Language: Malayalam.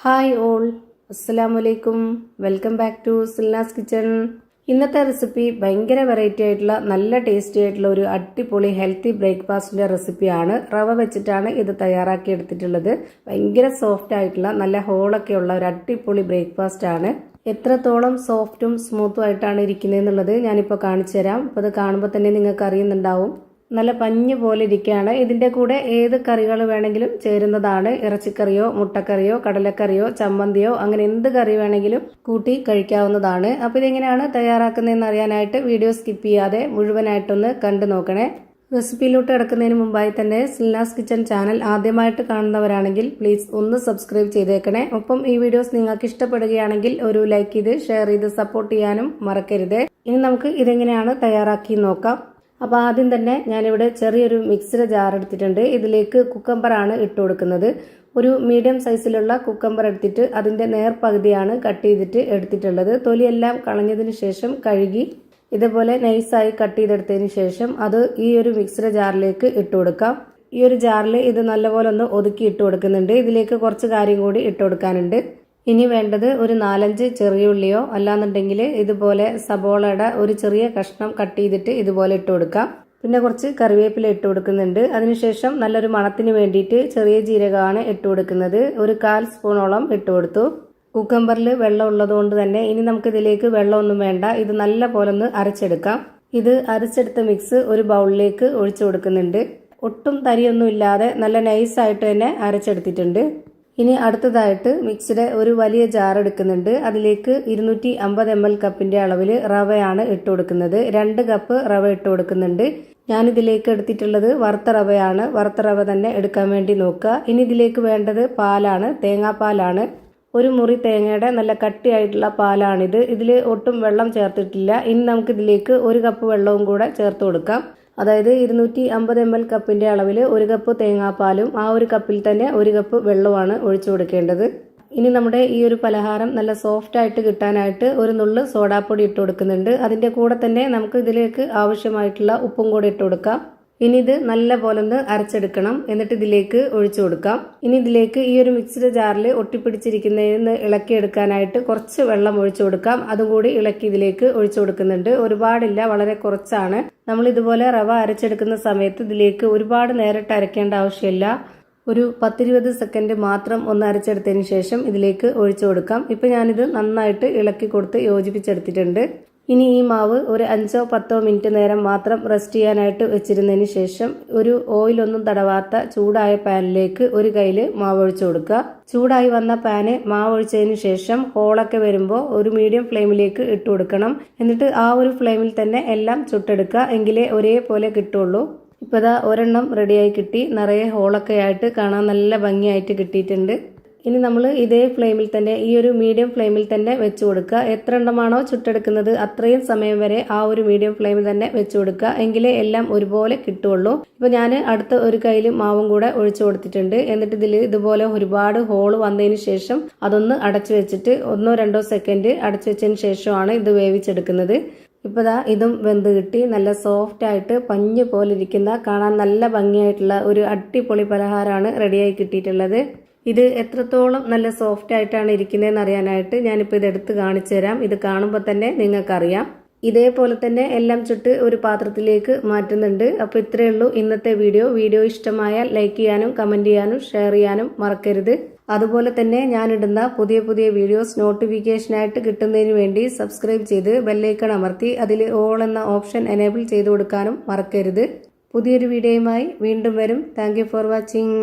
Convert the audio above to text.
ഹായ് ഓൾ, അസ്സലാമു അലൈക്കും. Welcome back to Silna's kitchen. ഇന്നത്തെ റെസിപ്പി ഭയങ്കര വെറൈറ്റി ആയിട്ടുള്ള നല്ല ടേസ്റ്റി ആയിട്ടുള്ള ഒരു അടിപൊളി ഹെൽത്തി ബ്രേക്ക്ഫാസ്റ്റിന്റെ റെസിപ്പിയാണ്. റവ വെച്ചിട്ടാണ് ഇത് തയ്യാറാക്കി എടുത്തിട്ടുള്ളത്. ഭയങ്കര സോഫ്റ്റ് ആയിട്ടുള്ള നല്ല ഹോളൊക്കെ ഉള്ള ഒരു അടിപൊളി ബ്രേക്ക്ഫാസ്റ്റ് ആണ്. എത്രത്തോളം സോഫ്റ്റും സ്മൂത്തും ആയിട്ടാണ് ഇരിക്കുന്നത് എന്നുള്ളത് ഞാനിപ്പോൾ കാണിച്ചു തരാം. അപ്പോൾ അത് കാണുമ്പോൾ തന്നെ നിങ്ങൾക്ക് അറിയുന്നുണ്ടാവും. നല്ല പഞ്ഞ് പോലെ ഇരിക്കുകയാണ്. ഇതിന്റെ കൂടെ ഏത് കറികൾ വേണമെങ്കിലും ചേരുന്നതാണ്. ഇറച്ചിക്കറിയോ മുട്ടക്കറിയോ കടലക്കറിയോ ചമ്മന്തിയോ അങ്ങനെ എന്ത് കറി വേണമെങ്കിലും കൂട്ടി കഴിക്കാവുന്നതാണ്. അപ്പോൾ ഇതെങ്ങനെയാണ് തയ്യാറാക്കുന്നതെന്ന് അറിയാനായിട്ട് വീഡിയോ സ്കിപ്പ് ചെയ്യാതെ മുഴുവനായിട്ടൊന്ന് കണ്ടു നോക്കണേ. റെസിപ്പിയിലോട്ട് കിടക്കുന്നതിന് മുമ്പായി തന്നെ സിൽനാസ് കിച്ചൺ ചാനൽ ആദ്യമായിട്ട് കാണുന്നവരാണെങ്കിൽ പ്ലീസ് ഒന്ന് സബ്സ്ക്രൈബ് ചെയ്തേക്കണേ. ഒപ്പം ഈ വീഡിയോസ് നിങ്ങൾക്ക് ഇഷ്ടപ്പെടുകയാണെങ്കിൽ ഒരു ലൈക്ക് ചെയ്ത് ഷെയർ ചെയ്ത് സപ്പോർട്ട് ചെയ്യാനും മറക്കരുത്. ഇനി നമുക്ക് ഇതെങ്ങനെയാണ് തയ്യാറാക്കി നോക്കാം. അപ്പോൾ ആദ്യം തന്നെ ഞാനിവിടെ ചെറിയൊരു മിക്സിയുടെ ജാർ എടുത്തിട്ടുണ്ട്. ഇതിലേക്ക് കുക്കമ്പറാണ് ഇട്ട് കൊടുക്കുന്നത്. ഒരു മീഡിയം സൈസിലുള്ള കുക്കമ്പർ എടുത്തിട്ട് അതിൻ്റെ നേർപകുതിയാണ് കട്ട് ചെയ്തിട്ട് എടുത്തിട്ടുള്ളത്. തൊലിയെല്ലാം കളഞ്ഞതിന് ശേഷം കഴുകി ഇതേപോലെ നൈസായി കട്ട് ചെയ്തെടുത്തതിന് ശേഷം അത് ഈ ഒരു മിക്സിയുടെ ജാറിലേക്ക് ഇട്ട് കൊടുക്കാം. ഈ ഒരു ജാറിൽ ഇത് നല്ലപോലെ ഒന്ന് ഒതുക്കി ഇട്ട് കൊടുക്കുന്നുണ്ട്. ഇതിലേക്ക് കുറച്ച് കാര്യം കൂടി ഇട്ട് കൊടുക്കാനുണ്ട്. ഇനി വേണ്ടത് ഒരു 4-5 ചെറിയ ഉള്ളിയോ അല്ലാന്നുണ്ടെങ്കിൽ ഇതുപോലെ സബോളയുടെ ഒരു ചെറിയ കഷ്ണം കട്ട് ചെയ്തിട്ട് ഇതുപോലെ ഇട്ട് കൊടുക്കാം. പിന്നെ കുറച്ച് കറിവേപ്പില ഇട്ട് കൊടുക്കുന്നുണ്ട്. അതിനുശേഷം നല്ലൊരു മണത്തിന് വേണ്ടിയിട്ട് ചെറിയ ജീരകമാണ് ഇട്ട് കൊടുക്കുന്നത്. ഒരു 1/4 സ്പൂണോളം ഇട്ട് കൊടുത്തു. കുക്കമ്പറിൽ വെള്ളം ഉള്ളതുകൊണ്ട് തന്നെ ഇനി നമുക്ക് ഇതിലേക്ക് വെള്ളമൊന്നും വേണ്ട. ഇത് നല്ല പോലെ ഒന്ന് അരച്ചെടുക്കാം. ഇത് അരച്ചെടുത്ത മിക്സ് ഒരു ബൗളിലേക്ക് ഒഴിച്ചു കൊടുക്കുന്നുണ്ട്. ഒട്ടും തരിയൊന്നും ഇല്ലാതെ നല്ല നൈസായിട്ട് തന്നെ അരച്ചെടുത്തിട്ടുണ്ട്. ഇനി അടുത്തതായിട്ട് മിക്സിയുടെ ഒരു വലിയ ജാർ എടുക്കുന്നുണ്ട്. അതിലേക്ക് 250 ml കപ്പിന്റെ അളവിൽ റവയാണ് ഇട്ട് കൊടുക്കുന്നത്. 2 കപ്പ് റവ ഇട്ട് കൊടുക്കുന്നുണ്ട്. ഞാനിതിലേക്ക് എടുത്തിട്ടുള്ളത് വറുത്ത റവയാണ്. വറുത്ത റവ തന്നെ എടുക്കാൻ വേണ്ടി നോക്കുക. ഇനി ഇതിലേക്ക് വേണ്ടത് പാലാണ്, തേങ്ങാപ്പാലാണ്. ഒരു മുറി തേങ്ങയുടെ നല്ല കട്ടിയായിട്ടുള്ള പാലാണിത്. ഇതിൽ ഒട്ടും വെള്ളം ചേർത്തിട്ടില്ല. ഇനി നമുക്കിതിലേക്ക് 1 കപ്പ് വെള്ളവും കൂടെ ചേർത്ത് കൊടുക്കാം. അതായത് 250 ml കപ്പിന്റെ അളവിൽ 1 കപ്പ് തേങ്ങാപ്പാലും ആ ഒരു കപ്പിൽ തന്നെ 1 കപ്പ് വെള്ളമാണ് ഒഴിച്ചു കൊടുക്കേണ്ടത്. ഇനി നമ്മുടെ ഈ ഒരു പലഹാരം നല്ല സോഫ്റ്റ് ആയിട്ട് കിട്ടാനായിട്ട് ഒരു നുള്ള് സോഡാപ്പൊടി ഇട്ട് കൊടുക്കുന്നുണ്ട്. അതിന്റെ കൂടെ തന്നെ നമുക്ക് ഇതിലേക്ക് ആവശ്യമായിട്ടുള്ള ഉപ്പും കൂടെ ഇട്ട് കൊടുക്കാം. ഇനി ഇത് നല്ല പോലെ ഒന്ന് അരച്ചെടുക്കണം. എന്നിട്ട് ഇതിലേക്ക് ഒഴിച്ചു കൊടുക്കാം. ഇനി ഇതിലേക്ക് ഈ ഒരു മിക്സിയുടെ ജാറിൽ ഒട്ടിപ്പിടിച്ചിരിക്കുന്നതിന് ഇളക്കിയെടുക്കാനായിട്ട് കുറച്ച് വെള്ളം ഒഴിച്ചു കൊടുക്കാം. അതും കൂടി ഇളക്കി ഇതിലേക്ക് ഒഴിച്ചു കൊടുക്കുന്നുണ്ട്. ഒരുപാടില്ല, വളരെ കുറച്ചാണ്. നമ്മൾ ഇതുപോലെ റവ അരച്ചെടുക്കുന്ന സമയത്ത് ഇതിലേക്ക് ഒരുപാട് നേരിട്ട് അരയ്ക്കേണ്ട ആവശ്യമില്ല. ഒരു 10-20 സെക്കൻഡ് മാത്രം ഒന്ന് അരച്ചെടുത്തതിന് ശേഷം ഇതിലേക്ക് ഒഴിച്ചു കൊടുക്കാം. ഇപ്പം ഞാനിത് നന്നായിട്ട് ഇളക്കി കൊടുത്ത് യോജിപ്പിച്ചെടുത്തിട്ടുണ്ട്. ഇനി ഈ മാവ് ഒരു 5-10 മിനിറ്റ് നേരം മാത്രം റെസ്റ്റ് ചെയ്യാനായിട്ട് വെച്ചിരുന്നതിന് ശേഷം ഒരു ഓയിലൊന്നും തടവാത്ത ചൂടായ പാനിലേക്ക് ഒരു കയ്യിൽ മാവ് ഒഴിച്ചു കൊടുക്കുക. ചൂടായി വന്ന പാന് മാവ് ഒഴിച്ചതിന് ശേഷം ഹോളൊക്കെ വരുമ്പോൾ ഒരു മീഡിയം ഫ്ലെയിമിലേക്ക് ഇട്ട് കൊടുക്കണം. എന്നിട്ട് ആ ഒരു ഫ്ലെയിമിൽ തന്നെ എല്ലാം ചുട്ടെടുക്കുക. എങ്കിലേ ഒരേപോലെ കിട്ടുള്ളൂ. ഇപ്പോൾ ഇതാ ഒരെണ്ണം റെഡിയായി കിട്ടി. നിറയെ ഹോളൊക്കെ ആയിട്ട് കാണാൻ നല്ല ഭംഗിയായിട്ട് കിട്ടിയിട്ടുണ്ട്. ഇനി നമ്മൾ ഇതേ ഫ്ലെയിമിൽ തന്നെ ഈ ഒരു മീഡിയം ഫ്ലെയിമിൽ തന്നെ വെച്ച് കൊടുക്കുക. എത്ര എണ്ണമാണോ ചുട്ടെടുക്കുന്നത് അത്രയും സമയം വരെ ആ ഒരു മീഡിയം ഫ്ലെയിമിൽ തന്നെ വെച്ച് കൊടുക്കുക. എങ്കിലേ എല്ലാം ഒരുപോലെ കിട്ടുള്ളൂ. ഇപ്പോൾ ഞാൻ അടുത്ത ഒരു കയ്യിൽ മാവും കൂടെ ഒഴിച്ചു കൊടുത്തിട്ടുണ്ട്. എന്നിട്ട് ഇതിൽ ഇതുപോലെ ഒരുപാട് ഹോള് വന്നതിന് ശേഷം അതൊന്ന് അടച്ചു വെച്ചിട്ട് 1-2 സെക്കൻഡ് അടച്ചു വെച്ചതിന് ശേഷമാണ് ഇത് വേവിച്ചെടുക്കുന്നത്. ഇപ്പോൾ ദാ ഇതും വെന്ത് കിട്ടി. നല്ല സോഫ്റ്റ് ആയിട്ട് പഞ്ഞ് പോലെ ഇരിക്കുന്ന കാണാൻ നല്ല ഭംഗിയായിട്ടുള്ള ഒരു അടിപൊളി പലഹാരമാണ് റെഡിയായി കിട്ടിയിട്ടുള്ളത്. ഇത് എത്രത്തോളം നല്ല സോഫ്റ്റ് ആയിട്ടാണ് ഇരിക്കുന്നതെന്ന് അറിയാനായിട്ട് ഞാനിപ്പോൾ ഇത് എടുത്ത് കാണിച്ചു തരാം. ഇത് കാണുമ്പോൾ തന്നെ നിങ്ങൾക്കറിയാം. ഇതേപോലെ തന്നെ എല്ലാം ചുട്ട് ഒരു പാത്രത്തിലേക്ക് മാറ്റുന്നുണ്ട്. അപ്പോൾ ഇത്രയേ ഉള്ളൂ ഇന്നത്തെ വീഡിയോ. വീഡിയോ ഇഷ്ടമായാൽ ലൈക്ക് ചെയ്യാനും കമൻറ്റ് ചെയ്യാനും ഷെയർ ചെയ്യാനും മറക്കരുത്. അതുപോലെ തന്നെ ഞാനിടുന്ന പുതിയ പുതിയ വീഡിയോസ് നോട്ടിഫിക്കേഷനായിട്ട് കിട്ടുന്നതിന് വേണ്ടി സബ്സ്ക്രൈബ് ചെയ്ത് ബെല്ലൈക്കൺ അമർത്തി അതിൽ ഓൾ എന്ന ഓപ്ഷൻ എനേബിൾ ചെയ്ത് കൊടുക്കാനും മറക്കരുത്. പുതിയൊരു വീഡിയോയുമായി വീണ്ടും വരും. Thank you for watching.